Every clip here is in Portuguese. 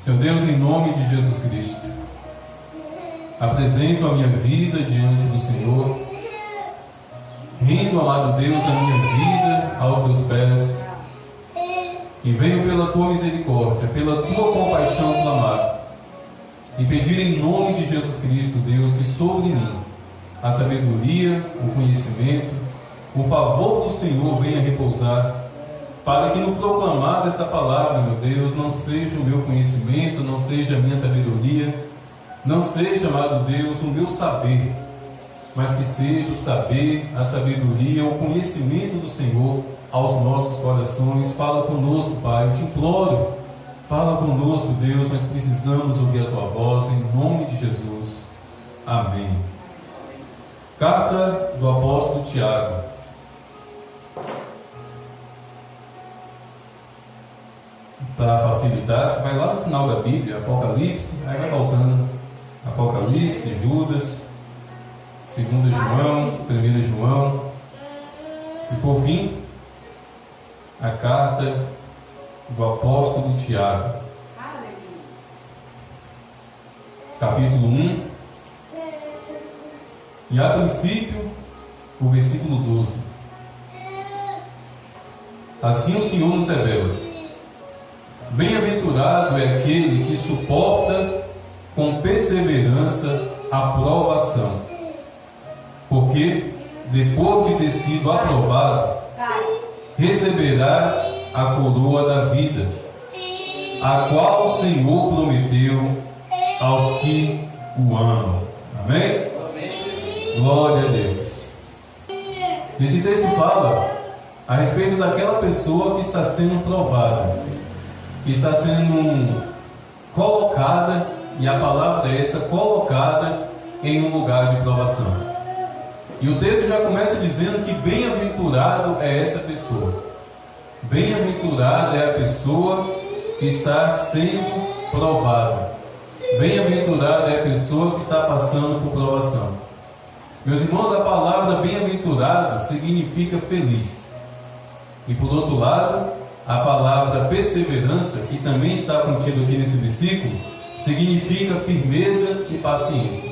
Senhor Deus, em nome de Jesus Cristo, apresento a minha vida diante do Senhor, rendo, amado Deus, a minha vida aos teus pés, e venho pela tua misericórdia, pela tua compaixão clamar, e pedir em nome de Jesus Cristo, Deus, que sobre mim a sabedoria, o conhecimento, o favor do Senhor venha repousar, para que no proclamar desta palavra, meu Deus, não seja o meu conhecimento, não seja a minha sabedoria, não seja, amado Deus, o meu saber, mas que seja o saber, a sabedoria, o conhecimento do Senhor aos nossos corações. Fala conosco, Pai, eu te imploro, fala conosco, Deus, nós precisamos ouvir a tua voz, em nome de Jesus. Amém. Carta do apóstolo Tiago. Para facilitar, vai lá no final da Bíblia, Apocalipse, aí vai voltando. Apocalipse, Judas, 2 João, 1 João, e por fim, a carta do apóstolo Tiago, capítulo 1, e a princípio, o versículo 12. Assim o Senhor nos revela: bem-aventurado é aquele que suporta com perseverança a provação, porque, depois de ter sido aprovado, receberá a coroa da vida, a qual o Senhor prometeu aos que o amam. Amém? Glória a Deus. Esse texto fala a respeito daquela pessoa que está sendo provada, que está sendo colocada, e a palavra é essa, colocada em um lugar de provação. E o texto já começa dizendo que bem-aventurado é essa pessoa. Bem-aventurada é a pessoa que está sendo provada. Bem-aventurada é a pessoa que está passando por provação. Meus irmãos, a palavra bem-aventurado significa feliz. E por outro lado, a palavra perseverança, que também está contido aqui nesse versículo, significa firmeza e paciência.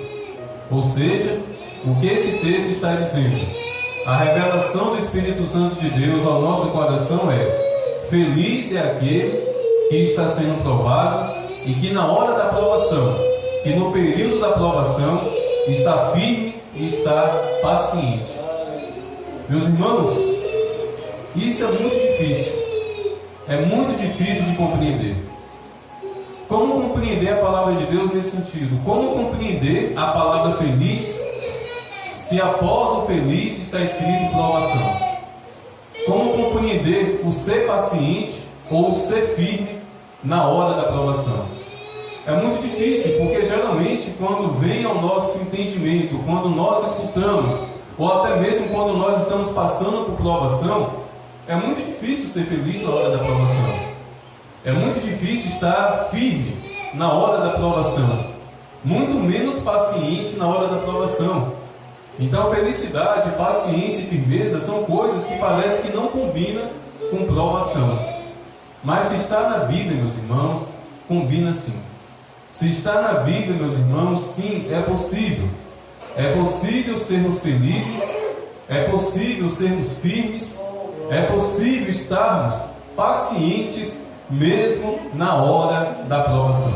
Ou seja, o que esse texto está dizendo? A revelação do Espírito Santo de Deus ao nosso coração é: feliz é aquele que está sendo provado e que na hora da provação, que no período da provação, está firme e está paciente. Meus irmãos, isso é muito difícil. É muito difícil de compreender. Como compreender a palavra de Deus nesse sentido? Como compreender a palavra feliz se após o feliz está escrito provação? Como compreender o ser paciente ou o ser firme na hora da provação? É muito difícil, porque geralmente quando vem ao nosso entendimento, quando nós escutamos, ou até mesmo quando nós estamos passando por provação, é muito difícil ser feliz na hora da provação. É muito difícil estar firme na hora da provação. Muito menos paciente na hora da provação. Então, felicidade, paciência e firmeza são coisas que parece que não combinam com provação. Mas se está na Bíblia, meus irmãos, combina sim. Se está na Bíblia, meus irmãos, sim, é possível. É possível sermos felizes, é possível sermos firmes, é possível estarmos pacientes mesmo na hora da provação.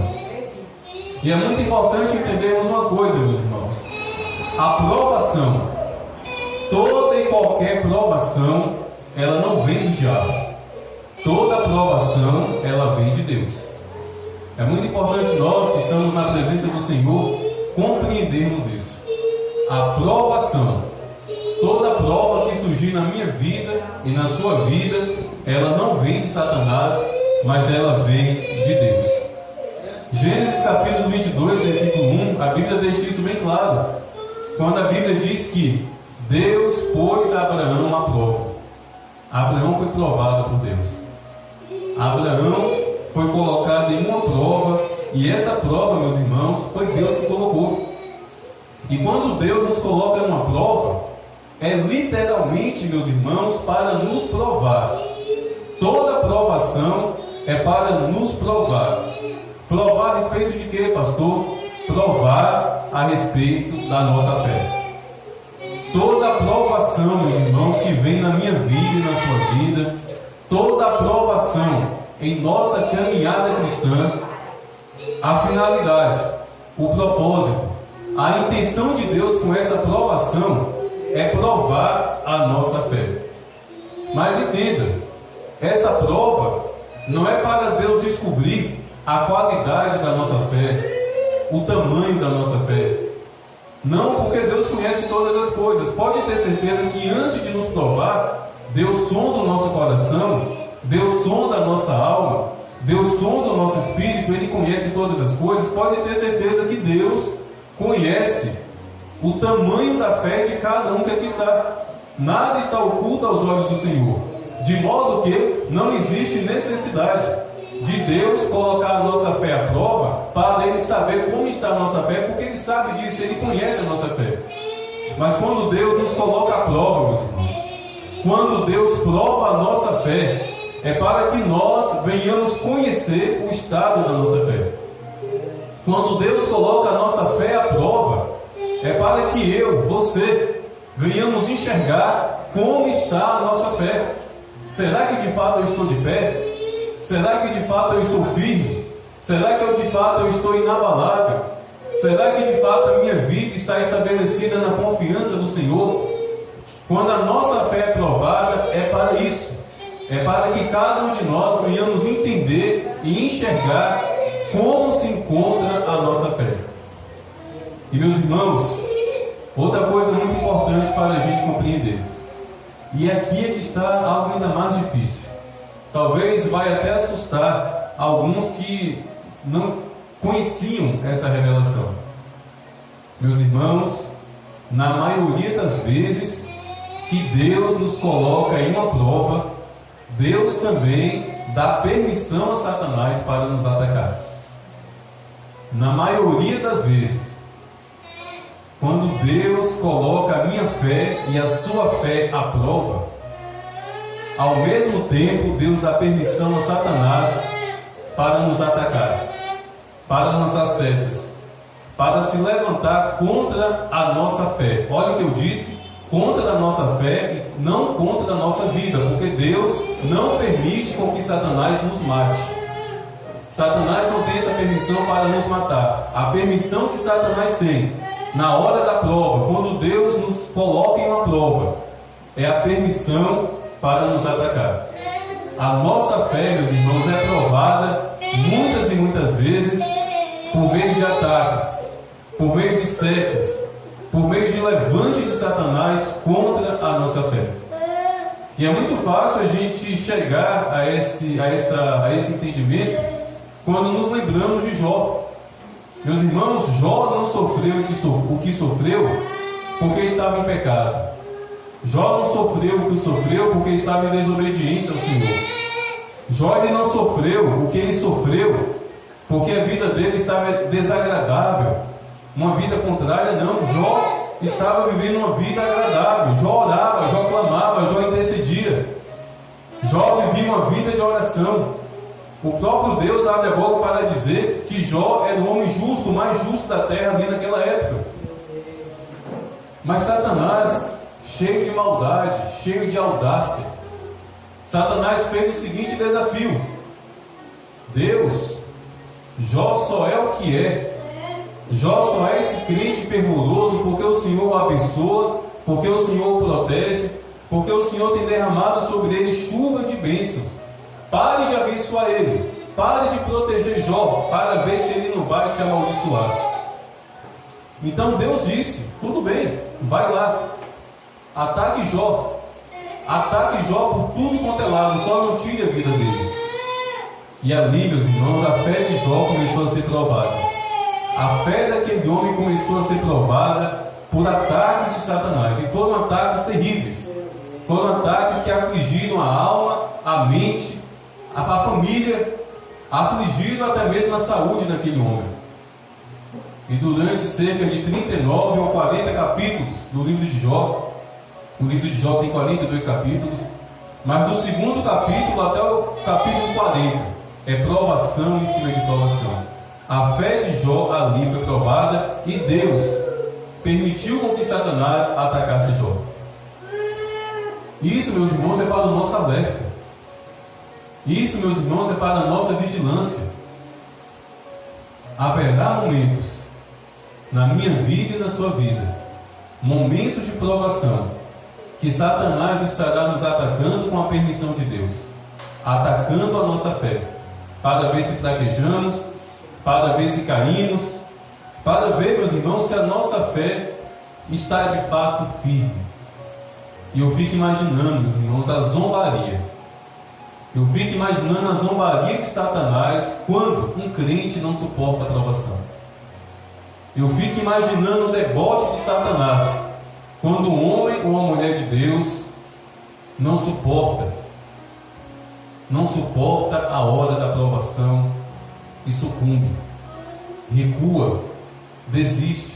E é muito importante entendermos uma coisa, meus irmãos: a provação, toda e qualquer provação, ela não vem do diabo. Toda provação, ela vem de Deus. É muito importante nós que estamos na presença do Senhor compreendermos isso. A provação, toda prova que surgir na minha vida e na sua vida, ela não vem de Satanás, mas ela vem de Deus. Gênesis capítulo 22, versículo 1, a Bíblia deixa isso bem claro. Quando a Bíblia diz que Deus pôs a Abraão à prova. Abraão foi provado por Deus. Abraão foi colocado em uma prova, e essa prova, meus irmãos, foi Deus que colocou. E quando Deus nos coloca em uma prova, é literalmente, meus irmãos, para nos provar. Toda provação é para nos provar. Provar a respeito de quê, pastor? Provar a respeito da nossa fé. Toda aprovação, meus irmãos, que vem na minha vida e na sua vida, toda aprovação em nossa caminhada cristã, a finalidade, o propósito, a intenção de Deus com essa aprovação é provar a nossa fé. Mas entenda, essa prova não é para Deus descobrir a qualidade da nossa fé, o tamanho da nossa fé. Não, porque Deus conhece todas as coisas. Pode ter certeza que antes de nos provar, Deus sonda o nosso coração, Deus sonda a nossa alma, Deus sonda o nosso espírito, Ele conhece todas as coisas. Pode ter certeza que Deus conhece o tamanho da fé de cada um que aqui está. Nada está oculto aos olhos do Senhor, de modo que não existe necessidade de Deus colocar a nossa fé à prova para Ele saber como está a nossa fé, porque Ele sabe disso, Ele conhece a nossa fé. Mas quando Deus nos coloca à prova, meus irmãos, quando Deus prova a nossa fé, é para que nós venhamos conhecer o estado da nossa fé. Quando Deus coloca a nossa fé à prova, é para que eu, você, venhamos enxergar como está a nossa fé. Será que de fato eu estou de pé? Será que de fato eu estou firme? Será que de fato eu estou inabalável? Será que de fato a minha vida está estabelecida na confiança do Senhor? Quando a nossa fé é provada, é para isso. É para que cada um de nós venhamos entender e enxergar como se encontra a nossa fé. E meus irmãos, outra coisa muito importante para a gente compreender. E aqui é que está algo ainda mais difícil. Talvez vai até assustar alguns que não conheciam essa revelação. Meus irmãos, na maioria das vezes que Deus nos coloca em uma prova, Deus também dá permissão a Satanás para nos atacar. Na maioria das vezes, quando Deus coloca a minha fé e a sua fé à prova, ao mesmo tempo Deus dá permissão a Satanás para nos atacar, para lançar setas, para se levantar contra a nossa fé. Olha o que eu disse, contra a nossa fé e não contra a nossa vida, porque Deus não permite com que Satanás nos mate. Satanás não tem essa permissão para nos matar. A permissão que Satanás tem na hora da prova, quando Deus nos coloca em uma prova, é a permissão para nos atacar. A nossa fé, meus irmãos, é provada muitas e muitas vezes por meio de ataques, por meio de setas, por meio de levante de Satanás contra a nossa fé. E é muito fácil a gente chegar a esse entendimento quando nos lembramos de Jó. Meus irmãos, Jó não sofreu o que sofreu porque estava em pecado. Jó não sofreu o que sofreu porque estava em desobediência ao Senhor. Jó ele não sofreu o que ele sofreu porque a vida dele estava desagradável, uma vida contrária. Não, Jó estava vivendo uma vida agradável. Jó orava, Jó clamava, Jó intercedia. Jó vivia uma vida de oração. O próprio Deus abre a boca para dizer que Jó era o homem justo, o mais justo da terra ali naquela época. Mas Satanás, cheio de maldade, cheio de audácia, Satanás fez o seguinte desafio: Deus, Jó só é o que é. Jó só é esse crente fervoroso porque o Senhor o abençoa, porque o Senhor o protege, porque o Senhor tem derramado sobre ele chuva de bênçãos. Pare de abençoar ele, pare de proteger Jó, para ver se ele não vai te amaldiçoar. Então Deus disse: tudo bem, vai lá, ataque Jó por tudo quanto é lado, só não tire a vida dele. E ali, meus irmãos, a fé de Jó começou a ser provada. A fé daquele homem começou a ser provada por ataques de Satanás, e foram ataques terríveis. Foram ataques que afligiram a alma, a mente, a família, afligiram até mesmo a saúde daquele homem. E durante cerca de 39 ou 40 capítulos do livro de Jó, o livro de Jó tem 42 capítulos, mas do segundo capítulo até o capítulo 40 é provação em cima de provação. A fé de Jó ali foi provada e Deus permitiu com que Satanás atacasse Jó. Isso, meus irmãos, é para o nosso alerta. Isso, meus irmãos, é para a nossa vigilância. Haverá momentos na minha vida e na sua vida, momentos de provação, que Satanás estará nos atacando com a permissão de Deus, atacando a nossa fé, para ver se fraquejamos, para ver se caímos, para ver, meus irmãos, se a nossa fé está de fato firme. E eu fico imaginando, meus irmãos, a zombaria. Eu fico imaginando a zombaria de Satanás quando um crente não suporta a provação. Eu fico imaginando o deboche de Satanás quando um homem ou uma mulher de Deus não suporta a hora da provação e sucumbe, recua, desiste.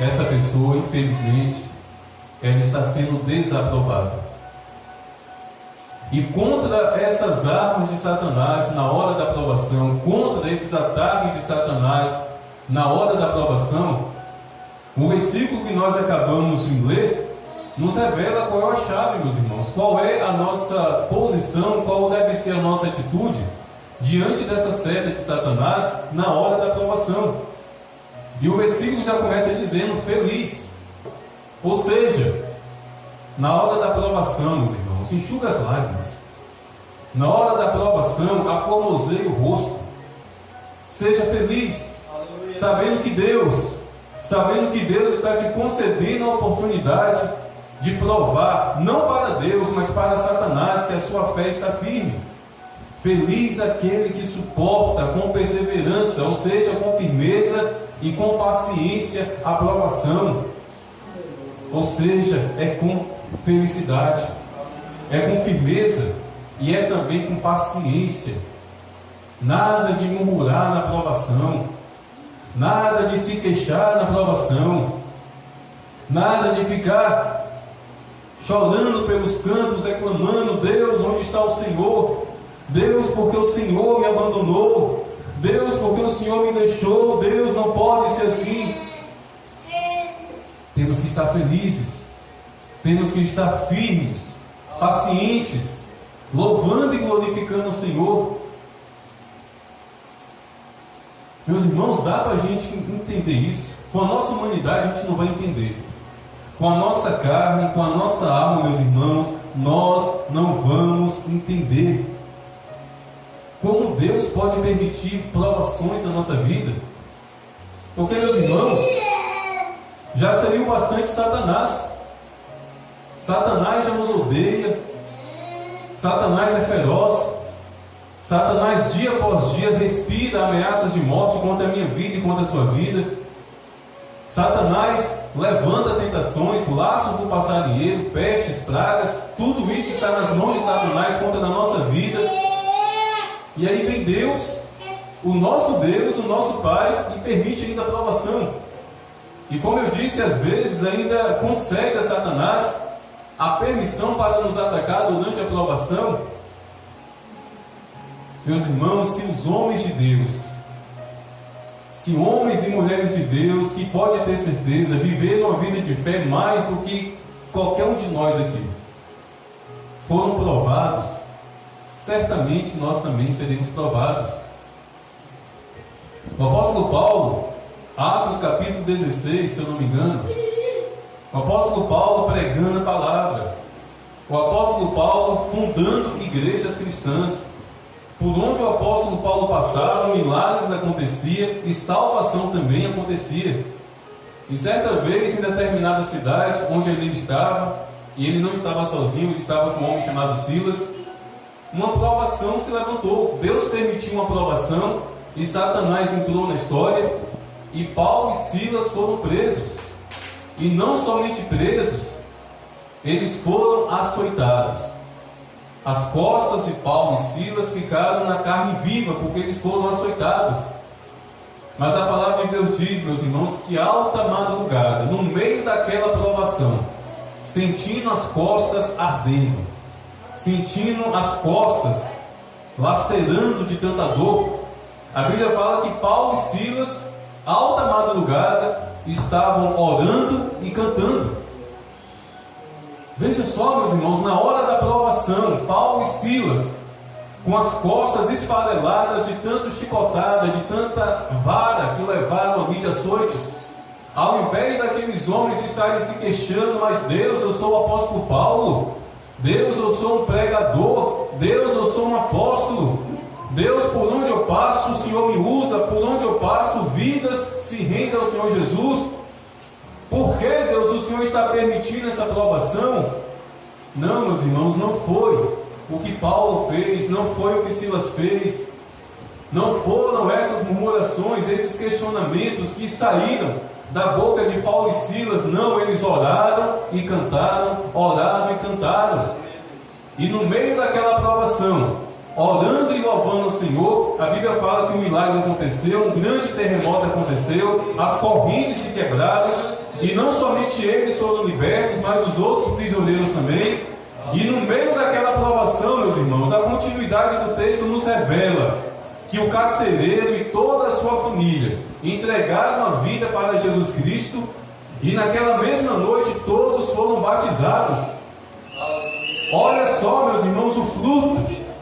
Essa pessoa, infelizmente, ela está sendo desaprovada. E contra essas armas de Satanás na hora da provação, contra esses ataques de Satanás na hora da provação, o versículo que nós acabamos de ler nos revela qual é a chave, meus irmãos, qual é a nossa posição, qual deve ser a nossa atitude diante dessa seta de Satanás na hora da provação. E o versículo já começa dizendo feliz. Ou seja, na hora da provação, meus irmãos, enxuga as lágrimas. Na hora da provação, aformoseie o rosto. Seja feliz, sabendo que Deus está te concedendo a oportunidade de provar, não para Deus, mas para Satanás, que a sua fé está firme. Feliz aquele que suporta com perseverança, ou seja, com firmeza e com paciência a provação. Ou seja, é com felicidade, é com firmeza e é também com paciência. Nada de murmurar na provação, nada de se queixar na provação, nada de ficar chorando pelos cantos, reclamando: Deus, onde está o Senhor? Deus, porque o Senhor me abandonou? Deus, porque o Senhor me deixou? Deus, não pode ser assim. Temos que estar felizes, temos que estar firmes, pacientes, louvando e glorificando o Senhor. Meus irmãos, dá para a gente entender isso. Com a nossa humanidade a gente não vai entender. Com a nossa carne, com a nossa alma, meus irmãos, nós não vamos entender. Como Deus pode permitir provações na nossa vida? Porque, meus irmãos, já saiu bastante Satanás. Satanás já nos odeia. Satanás é feroz. Satanás, dia após dia, respira ameaças de morte contra a minha vida e contra a sua vida. Satanás levanta tentações, laços do passarinheiro, pestes, pragas. Tudo isso está nas mãos de Satanás contra a nossa vida. E aí vem Deus, o nosso Pai, e permite ainda a provação. E como eu disse, às vezes ainda concede a Satanás a permissão para nos atacar durante a provação. Meus irmãos, se os homens de Deus, se homens e mulheres de Deus, que podem ter certeza, viveram uma vida de fé mais do que qualquer um de nós aqui, foram provados, certamente nós também seremos provados. O apóstolo Paulo, Atos capítulo 16, se eu não me engano, o apóstolo Paulo pregando a palavra, o apóstolo Paulo fundando igrejas cristãs. Por onde o apóstolo Paulo passava, milagres aconteciam e salvação também acontecia. E certa vez, em determinada cidade onde ele estava, e ele não estava sozinho, ele estava com um homem chamado Silas, uma provação se levantou. Deus permitiu uma provação e Satanás entrou na história, e Paulo e Silas foram presos. E não somente presos, eles foram açoitados. As costas de Paulo e Silas ficaram na carne viva, porque eles foram açoitados. Mas a palavra de Deus diz, meus irmãos, que alta madrugada, no meio daquela provação, sentindo as costas ardendo, sentindo as costas lacerando de tanta dor, A Bíblia fala que Paulo e Silas, alta madrugada, estavam orando e cantando. Veja só, meus irmãos, na hora da provação, Paulo e Silas, com as costas esfareladas de tanta chicotada, de tanta vara que levaram ali de açoites, ao invés daqueles homens estarem se queixando, mas Deus, eu sou o apóstolo Paulo, Deus, eu sou um pregador, Deus, eu sou um apóstolo, Deus, por onde eu passo, o Senhor me usa, por onde eu passo, vidas se rendem ao Senhor Jesus. Por que, Deus, o Senhor está permitindo essa provação? Não, meus irmãos, não foi o que Paulo fez, não foi o que Silas fez, não foram essas murmurações, esses questionamentos que saíram da boca de Paulo e Silas. Não, eles oraram e cantaram, oraram e cantaram. E no meio daquela provação, orando e louvando o Senhor, a Bíblia fala que um milagre aconteceu, um grande terremoto aconteceu, as correntes se quebraram, e não somente eles foram libertos, mas os outros prisioneiros também. E no meio daquela provação, meus irmãos, a continuidade do texto nos revela que o carcereiro e toda a sua família entregaram a vida para Jesus Cristo, e naquela mesma noite todos foram batizados. Olha só, meus irmãos, o fruto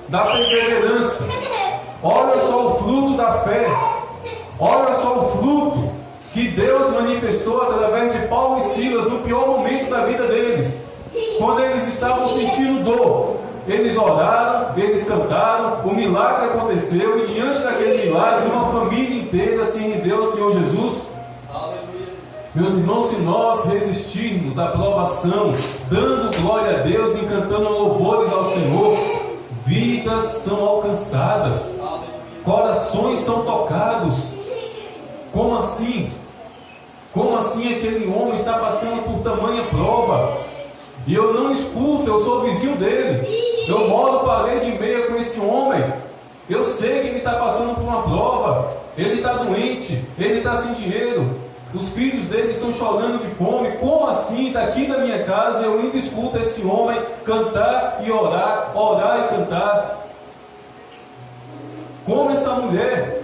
da perseverança, olha só o fruto da fé, olha só o fruto que Deus manifestou através de Paulo e Silas no pior momento da vida deles, quando eles estavam sentindo dor. Eles oraram, eles cantaram, o milagre aconteceu, e diante daquele milagre, uma família inteira se rendeu ao Senhor Jesus. Meus irmãos, se nós resistirmos à provação, dando glória a Deus e cantando louvores ao Senhor, vidas são alcançadas, corações são tocados. Como assim? Como assim aquele homem está passando por tamanha prova? E eu não escuto, eu sou vizinho dele, eu moro parede e meia com esse homem, eu sei que ele está passando por uma prova, ele está doente, ele está sem dinheiro, os filhos dele estão chorando de fome. Como assim, daqui da minha casa, eu ainda escuto esse homem cantar e orar, orar e cantar? Como essa mulher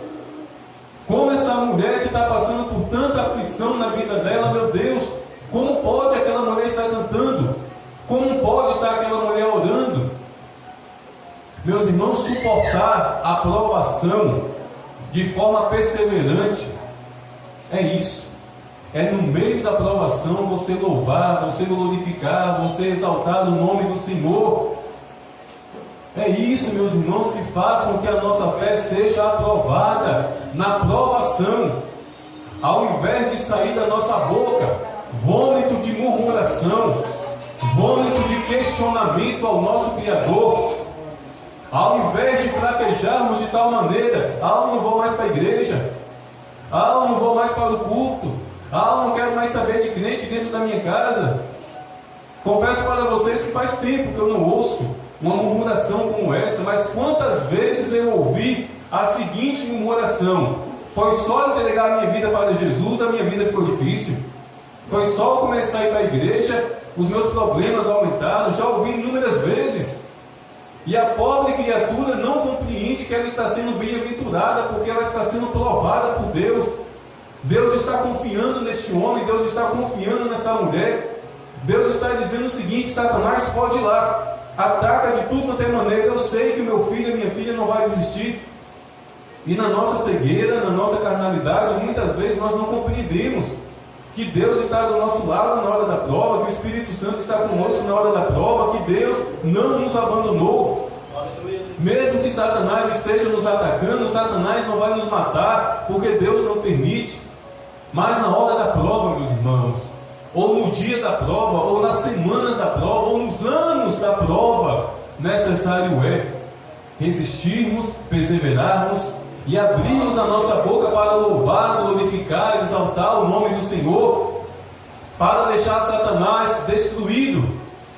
que está passando por tanta aflição na vida dela, meu Deus, como pode aquela mulher estar cantando? Como pode estar aquela mulher orando? Meus irmãos, suportar a provação de forma perseverante é isso. É no meio da provação você louvar, você glorificar, você exaltar o nome do Senhor. É isso, meus irmãos, que faz com que a nossa fé seja aprovada na provação. Ao invés de sair da nossa boca vômito de murmuração, vômito de questionamento ao nosso Criador, ao invés de fraquejarmos de tal maneira: eu não vou mais para a igreja, eu não vou mais para o culto, eu não quero mais saber de crente dentro da minha casa. Confesso para vocês que faz tempo que eu não ouço uma murmuração como essa, mas quantas vezes eu ouvi a seguinte murmuração: foi só entregar a minha vida para Jesus, a minha vida ficou difícil. Foi só começar a ir para a igreja, os meus problemas aumentaram. Já ouvi inúmeras vezes. E a pobre criatura não compreende que ela está sendo bem-aventurada, porque ela está sendo provada por Deus. Deus está confiando neste homem, Deus está confiando nesta mulher. Deus está dizendo o seguinte: Satanás, pode ir lá, ataca de tudo quanto é maneira, eu sei que o meu filho e a minha filha não vai desistir. E na nossa cegueira, na nossa carnalidade, muitas vezes nós não compreendemos que Deus está do nosso lado na hora da prova, que o Espírito Santo está conosco na hora da prova, que Deus não nos abandonou. Mesmo que Satanás esteja nos atacando, Satanás não vai nos matar, porque Deus não permite. Mas na hora da prova, meus irmãos, ou no dia da prova, ou nas semanas da prova, ou nos anos da prova, necessário é resistirmos, perseverarmos e abrirmos a nossa boca para louvar, glorificar, exaltar o nome do Senhor, para deixar Satanás destruído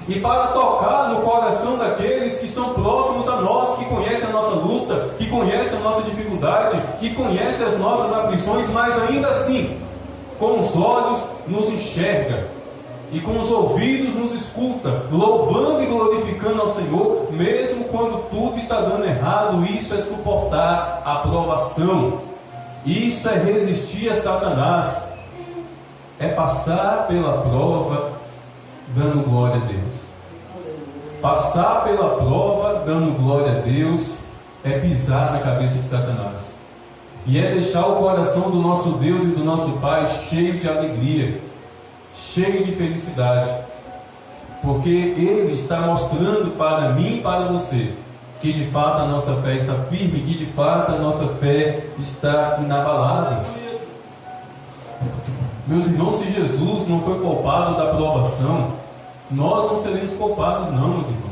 e para tocar no coração daqueles que estão próximos a nós, que conhecem a nossa luta, que conhecem a nossa dificuldade, que conhecem as nossas aflições, mas ainda assim com os olhos nos enxerga, e com os ouvidos nos escuta, louvando e glorificando ao Senhor, mesmo quando tudo está dando errado. Isso é suportar a provação, isso é resistir a Satanás, é passar pela prova dando glória a Deus. Passar pela prova dando glória a Deus é pisar na cabeça de Satanás, e é deixar o coração do nosso Deus e do nosso Pai cheio de alegria, cheio de felicidade, porque Ele está mostrando para mim e para você que de fato a nossa fé está firme, que de fato a nossa fé está inabalável. Meus irmãos, se Jesus não foi poupado da provação, nós não seremos poupados não, meus irmãos.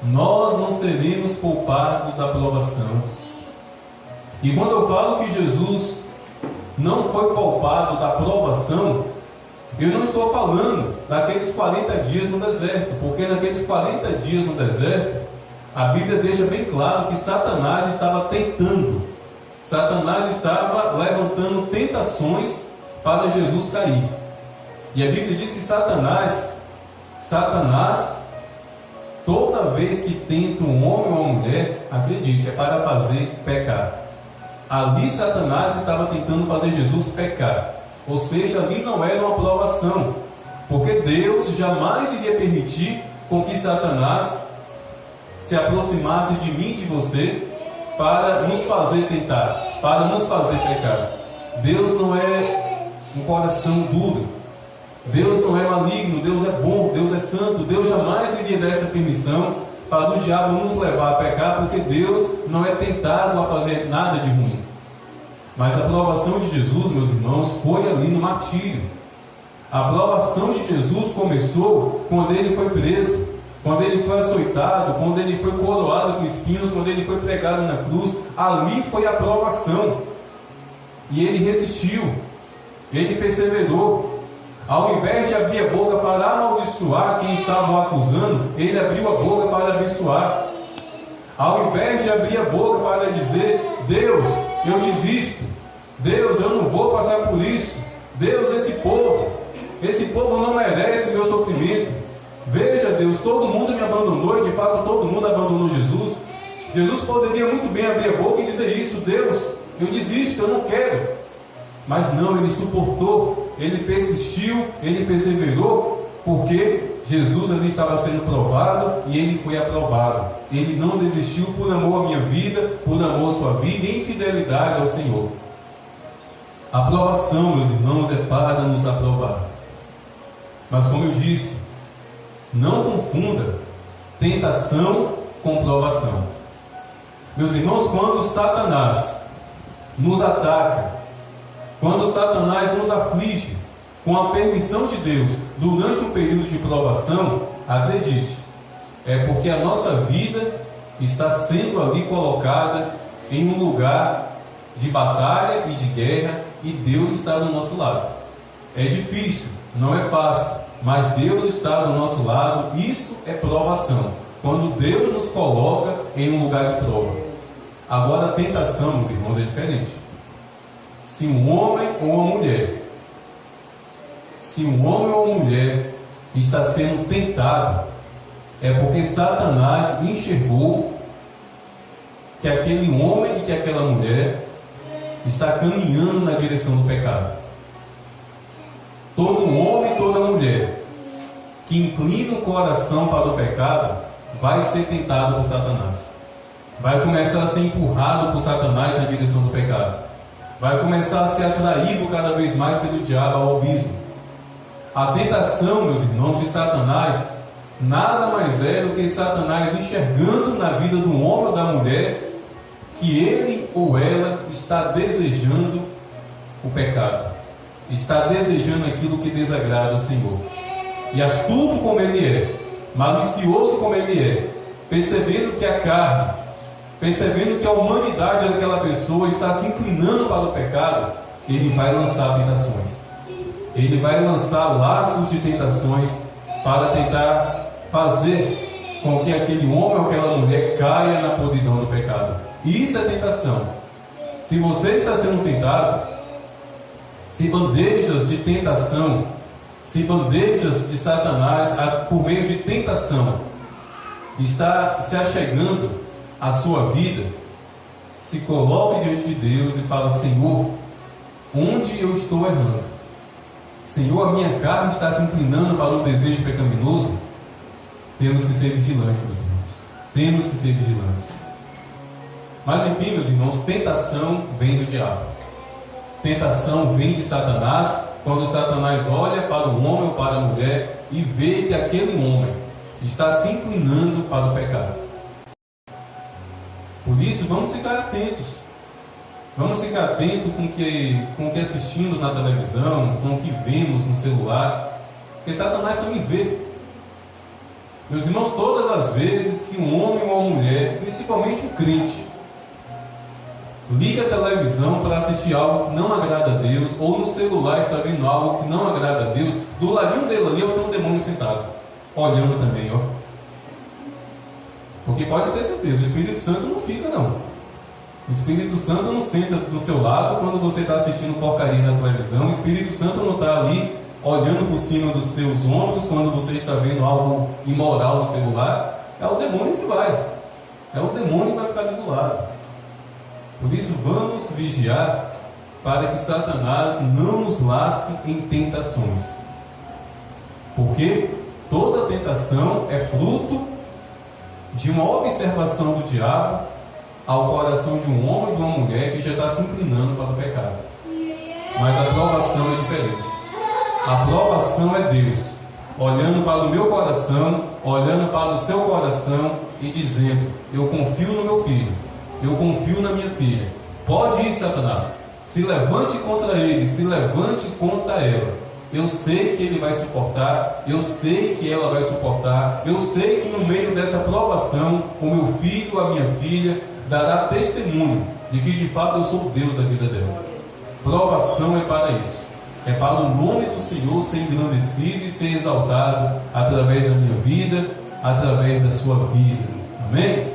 Nós não seremos poupados da provação. E quando eu falo que Jesus não foi poupado da provação, eu não estou falando daqueles 40 dias no deserto, porque naqueles 40 dias no deserto, a Bíblia deixa bem claro que Satanás estava tentando, Satanás estava levantando tentações para Jesus cair. E a Bíblia diz que Satanás, toda vez que tenta um homem ou uma mulher, acredite, é para fazer pecar. Ali Satanás estava tentando fazer Jesus pecar. Ou seja, ali não era uma provação, porque Deus jamais iria permitir com que Satanás se aproximasse de mim e de você para nos fazer tentar, para nos fazer pecar. Deus não é um coração duro, Deus não é maligno, Deus é bom, Deus é santo. Deus jamais iria dar essa permissão para o diabo nos levar a pecar, porque Deus não é tentado a fazer nada de ruim. Mas a provação de Jesus, meus irmãos, foi ali no martírio. A provação de Jesus começou quando ele foi preso, quando ele foi açoitado, quando ele foi coroado com espinhos, quando ele foi pregado na cruz. Ali foi a provação. E ele resistiu, ele perseverou. Ao invés de abrir a boca para amaldiçoar quem estava o acusando, ele abriu a boca para abençoar. Ao invés de abrir a boca para dizer: Deus, eu desisto, Deus, eu não vou passar por isso, Deus, esse povo não merece o meu sofrimento. Veja, Deus, todo mundo me abandonou, e de fato todo mundo abandonou Jesus. Jesus poderia muito bem abrir a boca e dizer isso: Deus, eu desisto, eu não quero. Mas não, ele suportou, ele persistiu, ele perseverou, porque Jesus ali estava sendo provado e ele foi aprovado. Ele não desistiu por amor à minha vida, por amor à sua vida e em fidelidade ao Senhor. A aprovação, meus irmãos, é para nos aprovar. Mas como eu disse, não confunda tentação com provação. Meus irmãos, quando Satanás nos ataca, quando Satanás nos aflige com a permissão de Deus durante um período de provação, acredite, é porque a nossa vida está sendo ali colocada em um lugar de batalha e de guerra, e Deus está do nosso lado. É difícil, não é fácil, mas Deus está do nosso lado. Isso é provação, quando Deus nos coloca em um lugar de prova. Agora a tentação, meus irmãos, é diferente. Se um homem ou uma mulher está sendo tentado, é porque Satanás enxergou que aquele homem e que aquela mulher está caminhando na direção do pecado. Todo homem e toda mulher que inclina o coração para o pecado vai ser tentado por Satanás, vai começar a ser empurrado por Satanás na direção do pecado, vai começar a ser atraído cada vez mais pelo diabo ao abismo. A tentação, meus irmãos, de Satanás nada mais é do que Satanás enxergando na vida do homem ou da mulher que ele ou ela está desejando o pecado, está desejando aquilo que desagrada ao Senhor. E astuto como ele é, malicioso como ele é, percebendo que a carne, percebendo que a humanidade daquela pessoa está se inclinando para o pecado, ele vai lançar tentações. Ele vai lançar laços de tentações para tentar fazer com que aquele homem ou aquela mulher caia na podridão do pecado. Isso é tentação. Se você está sendo tentado, se bandejas de tentação se bandejas de Satanás, por meio de tentação, está se achegando à sua vida, se coloque diante de Deus e fala: Senhor, onde eu estou errando? Senhor, a minha carne está se inclinando para o desejo pecaminoso. Temos que ser vigilantes, meus irmãos. Temos que ser vigilantes. Mas enfim, meus irmãos, tentação vem do diabo. Tentação vem de Satanás, quando Satanás olha para o homem ou para a mulher e vê que aquele homem está se inclinando para o pecado. Por isso, vamos ficar atentos. Vamos ficar atentos com o que assistimos na televisão, com o que vemos no celular, porque Satanás também vê. Meus irmãos, todas as vezes que um homem ou uma mulher, principalmente o crente, liga a televisão para assistir algo que não agrada a Deus, ou no celular está vendo algo que não agrada a Deus, do ladinho dele ali tem um demônio sentado, olhando também, ó. Porque pode ter certeza, o Espírito Santo não fica não. O Espírito Santo não senta do seu lado quando você está assistindo porcaria na televisão. O Espírito Santo não está ali olhando por cima dos seus ombros quando você está vendo algo imoral no celular. É o demônio que vai. É o demônio que vai ficar ali do lado. Por isso, vamos vigiar para que Satanás não nos lace em tentações. Porque toda tentação é fruto de uma observação do diabo ao coração de um homem ou de uma mulher que já está se inclinando para o pecado. Mas a provação é diferente. A provação é Deus olhando para o meu coração, olhando para o seu coração e dizendo: eu confio no meu filho, eu confio na minha filha. Pode ir, Satanás, se levante contra ele, se levante contra ela. Eu sei que ele vai suportar, eu sei que ela vai suportar, eu sei que no meio dessa provação, o meu filho, a minha filha, dará testemunho de que de fato eu sou o Deus da vida dela. Provação é para isso. É para o nome do Senhor ser engrandecido e ser exaltado através da minha vida, através da sua vida. Amém?